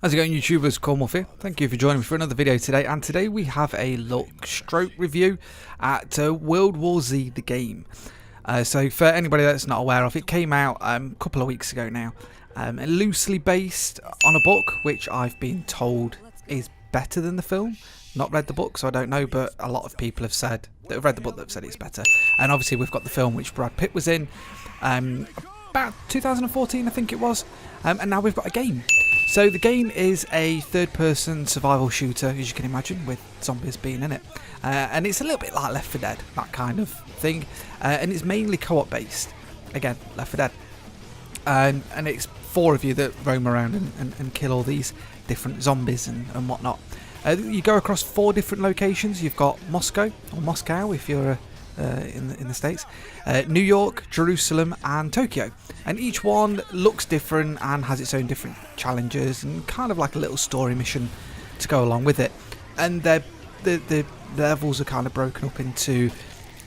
How's it going, YouTubers? Cornwolf here. Thank you for joining me for another video today. And today we have a look stroke review at World War Z the game. So for anybody that's not aware of, it came out a couple of weeks ago now. Loosely based on a book which I've been told is better than the film. Not read the book, so I don't know, but a lot of people have said that have read the book that have said it's better. And obviously we've got the film which Brad Pitt was in about 2014, I think it was. And now we've got a game. So the game is a third-person survival shooter, as you can imagine, with zombies being in it. And it's a little bit like Left 4 Dead, that kind of thing. And it's mainly co-op based. Again, Left 4 Dead. And it's 4 of you that roam around and kill all these different zombies and whatnot. You go across 4 different locations. You've got Moscow, or Moscow if you're in the States, New York, Jerusalem and Tokyo, and each one looks different and has its own different challenges and kind of like a little story mission to go along with it. And the levels are kind of broken up into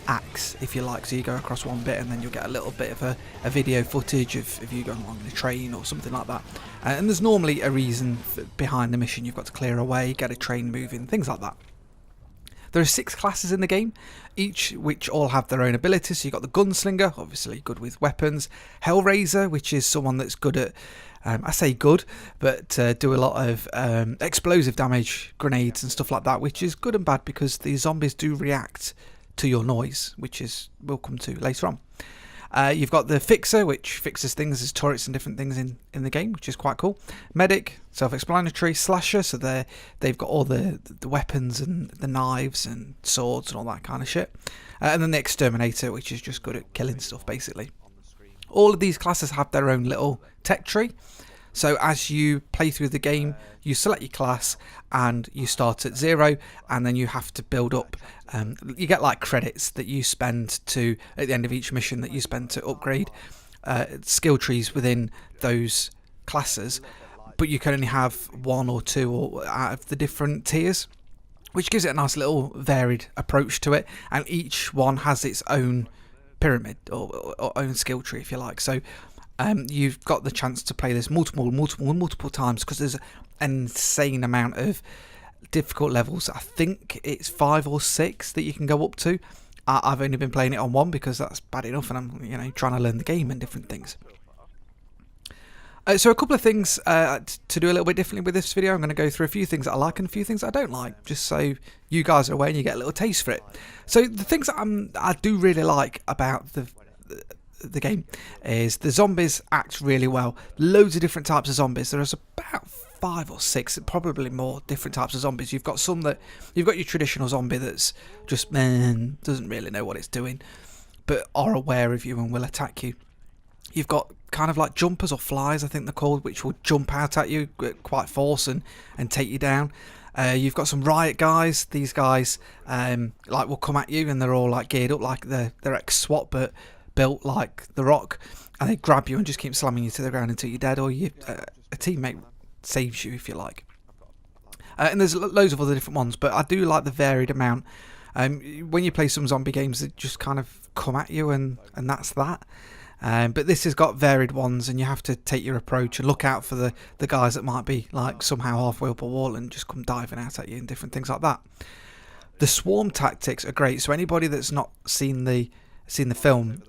acts, if you like, so you go across one bit and then you'll get a little bit of a video footage of you going along the train or something like that. And there's normally a reason behind the mission. You've got to clear a way, get a train moving, things like that. There are 6 classes in the game, each which all have their own abilities. So you've got the Gunslinger, obviously good with weapons. Hellraiser, which is someone that's good at, I say good, but do a lot of explosive damage, grenades and stuff like that, which is good and bad because the zombies do react to your noise, which is we'll come to later on. You've got the Fixer, which fixes things as turrets and different things in the game, which is quite cool. Medic, self-explanatory. Slasher, so they've got all the weapons and the knives and swords and all that kind of shit. And then the Exterminator, which is just good at killing stuff, basically. All of these classes have their own little tech tree. So as you play through the game, you select your class and you start at 0, and then you have to build up. You get like credits that you spend to, at the end of each mission, that you spend to upgrade skill trees within those classes. But you can only have 1 or 2 out of the different tiers, which gives it a nice little varied approach to it. And each one has its own pyramid or own skill tree, if you like. So you've got the chance to play this multiple times because there's an insane amount of difficult levels. I think it's 5 or 6 that you can go up to. I've only been playing it on 1 because that's bad enough, and I'm trying to learn the game and different things. So a couple of things to do a little bit differently with this video. I'm going to go through a few things that I like and a few things that I don't like, just so you guys are aware and you get a little taste for it. So the things that I do really like about the game is the zombies act really well. Loads of different types of zombies. There's about 5 or 6, probably more different types of zombies. You've got your traditional zombie that's just doesn't really know what it's doing, but are aware of you and will attack you. You've got kind of like jumpers or flies, I think they're called, which will jump out at you at quite force and take you down. You've got some riot guys. These guys like will come at you and they're all like geared up like they're ex-SWAT but built like The Rock, and they grab you and just keep slamming you to the ground until you're dead, or a teammate saves you, if you like. And there's loads of other different ones, but I do like the varied amount. When you play some zombie games, they just kind of come at you and that's that. But this has got varied ones, and you have to take your approach and look out for the guys that might be like somehow halfway up a wall and just come diving out at you and different things like that. The swarm tactics are great, so anybody that's not seen the film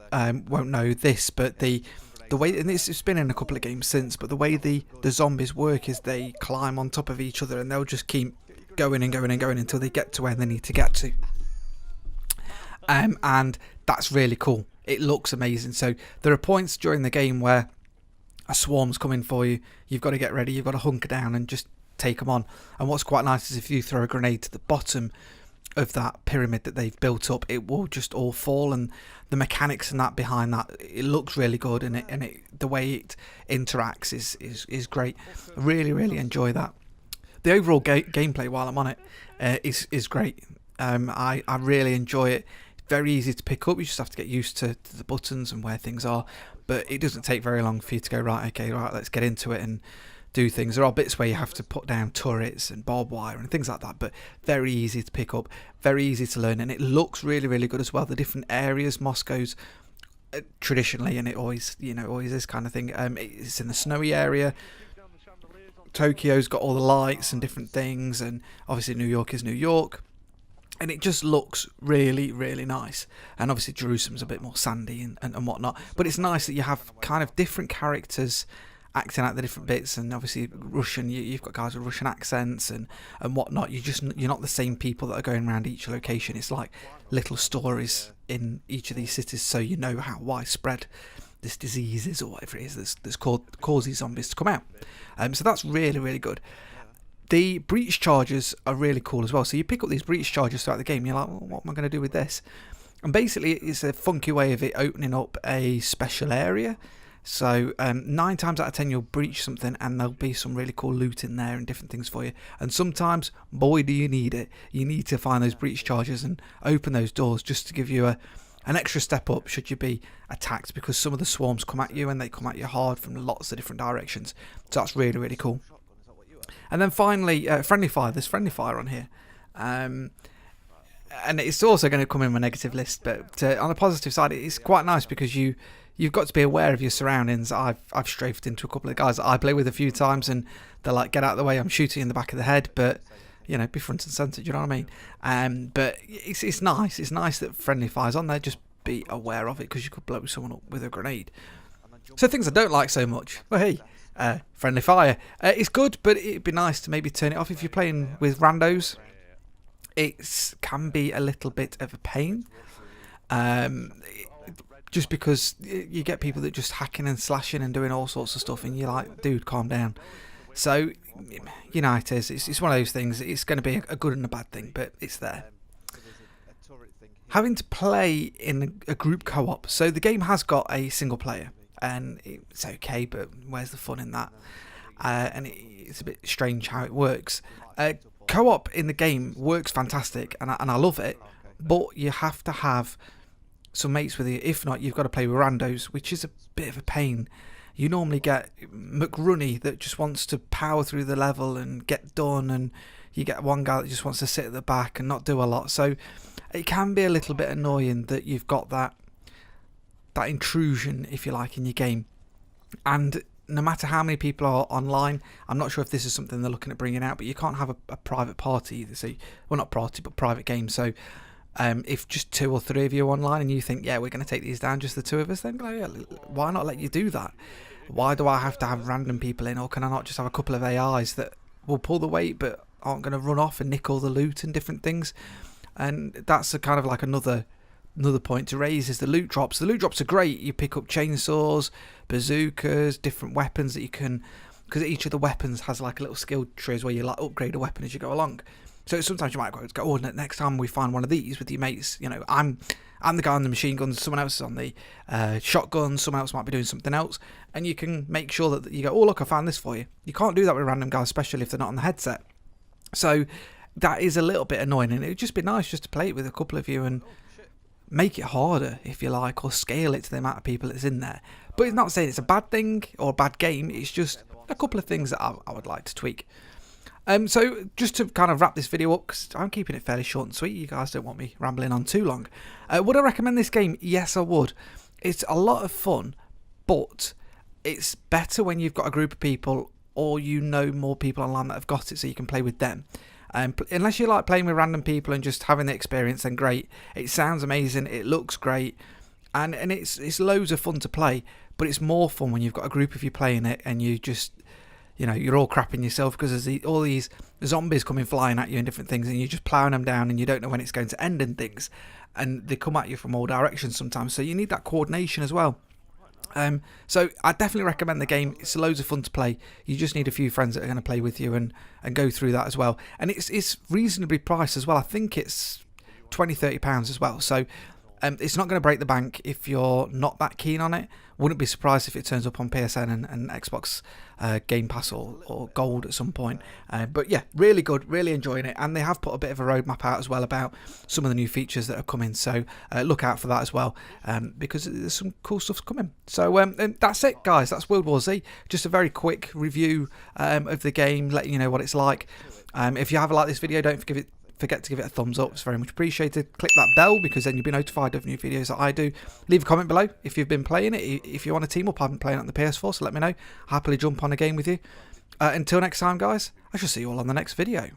won't know this, but the way, and it's been in a couple of games since, but the way the zombies work is they climb on top of each other and they'll just keep going and going and going until they get to where they need to get to. And that's really cool. It looks amazing. So there are points during the game where a swarm's coming for you. You've got to get ready. You've got to hunker down and just take them on. And what's quite nice is if you throw a grenade to the bottom of that pyramid that they've built up, it will just all fall. And the mechanics and that behind that, it looks really good, and the way it interacts is great. I really enjoy that. The overall gameplay while I'm on it is great. I really enjoy it. Very easy to pick up. You just have to get used to the buttons and where things are, but it doesn't take very long for you to go, right, let's get into it and do things. There are bits where you have to put down turrets and barbed wire and things like that, but very easy to pick up, very easy to learn, and it looks really good as well. The different areas, Moscow's traditionally, and it always is kind of thing, it's in the snowy area. Tokyo's got all the lights and different things, and obviously New York is New York. And it just looks really, really nice. And obviously Jerusalem's a bit more sandy and whatnot. But it's nice that you have kind of different characters acting out the different bits. And obviously Russian, you've got guys with Russian accents and whatnot. You're not the same people that are going around each location. It's like little stories in each of these cities, so you know how widespread this disease is, or whatever it is that's causing zombies to come out. So that's really, really good. The breach charges are really cool as well. So you pick up these breach charges throughout the game. You're like, well, what am I going to do with this? And basically, it's a funky way of it opening up a special area. So 9 times out of 10, you'll breach something and there'll be some really cool loot in there and different things for you. And sometimes, boy, do you need it. You need to find those breach charges and open those doors just to give you an extra step up should you be attacked, because some of the swarms come at you and they come at you hard from lots of different directions. So that's really, really cool. And then finally, friendly fire. There's friendly fire on here. And it's also going to come in my negative list, but on the positive side, it's quite nice because you've got to be aware of your surroundings. I've strafed into a couple of guys that I play with a few times, and they're like, get out of the way, I'm shooting in the back of the head, but you know, be front and centre, do you know what I mean? But it's nice. It's nice that friendly fire's on there. Just be aware of it, because you could blow someone up with a grenade. So things I don't like so much. Well, hey. Friendly fire. It's good, but it'd be nice to maybe turn it off if you're playing with randos. It can be a little bit of a pain. Just because you get people that just hacking and slashing and doing all sorts of stuff, and you're like, dude, calm down. So, you know, it's one of those things. It's going to be a good and a bad thing, but it's there. Having to play in a group co-op. So the game has got a single player. And it's okay, but where's the fun in that? And it's a bit strange how it works. Co-op in the game works fantastic, and I love it, but you have to have some mates with you. If not, you've got to play with randos, which is a bit of a pain. You normally get McRunny that just wants to power through the level and get done, and you get one guy that just wants to sit at the back and not do a lot. So it can be a little bit annoying that you've got that intrusion, if you like, in your game. And no matter how many people are online, I'm not sure if this is something they're looking at bringing out, but you can't have a private party either. So, well, not party, but private game. So if just 2 or 3 of you are online and you think, yeah, we're going to take these down, just the 2 of us, then yeah, why not let you do that? Why do I have to have random people in, or can I not just have a couple of AIs that will pull the weight but aren't going to run off and nick all the loot and different things? And that's a kind of like another point to raise, is the loot drops. The loot drops are great. You pick up chainsaws, bazookas, different weapons that you can, because each of the weapons has like a little skill tree where you like upgrade a weapon as you go along. So sometimes you might go, oh, next time we find one of these with your mates, you know, I'm the guy on the machine guns, someone else is on the shotgun, someone else might be doing something else, and you can make sure that you go, oh look, I found this for you. You can't do that with random guys, especially if they're not on the headset. So that is a little bit annoying, and it would just be nice just to play it with a couple of you and make it harder, if you like, or scale it to the amount of people that's in there. But it's not saying it's a bad thing or a bad game, it's just a couple of things that I would like to tweak. So just to kind of wrap this video up, because I'm keeping it fairly short and sweet, you guys don't want me rambling on too long. Would I recommend this game? Yes, I would. It's a lot of fun, but it's better when you've got a group of people, or you know more people online that have got it, so you can play with them. Unless you like playing with random people and just having the experience, then great. It sounds amazing, it looks great, and it's loads of fun to play. But it's more fun when you've got a group of you playing it, and you just, you know, you're all crapping yourself because there's all these zombies coming flying at you and different things, and you're just ploughing them down, and you don't know when it's going to end and things, and they come at you from all directions sometimes. So you need that coordination as well. So I definitely recommend the game. It's loads of fun to play. You just need a few friends that are going to play with you and go through that as well. And it's reasonably priced as well. I think it's £20-30 as well. So it's not going to break the bank if you're not that keen on it. Wouldn't be surprised if it turns up on PSN and Xbox Game Pass or Gold at some point. But yeah, really good, really enjoying it. And they have put a bit of a roadmap out as well about some of the new features that are coming. So look out for that as well, because there's some cool stuff coming. So and that's it, guys. That's World War Z. Just a very quick review of the game, letting you know what it's like. If you have liked this video, don't forget to give it a thumbs up. It's very much appreciated. Click that bell, because then you'll be notified of new videos that I do. Leave a comment below if you've been playing it. If you want to team up, I've been playing it on the PS4, so let me know. I'll happily jump on a game with you. Until next time, guys, I shall see you all on the next video.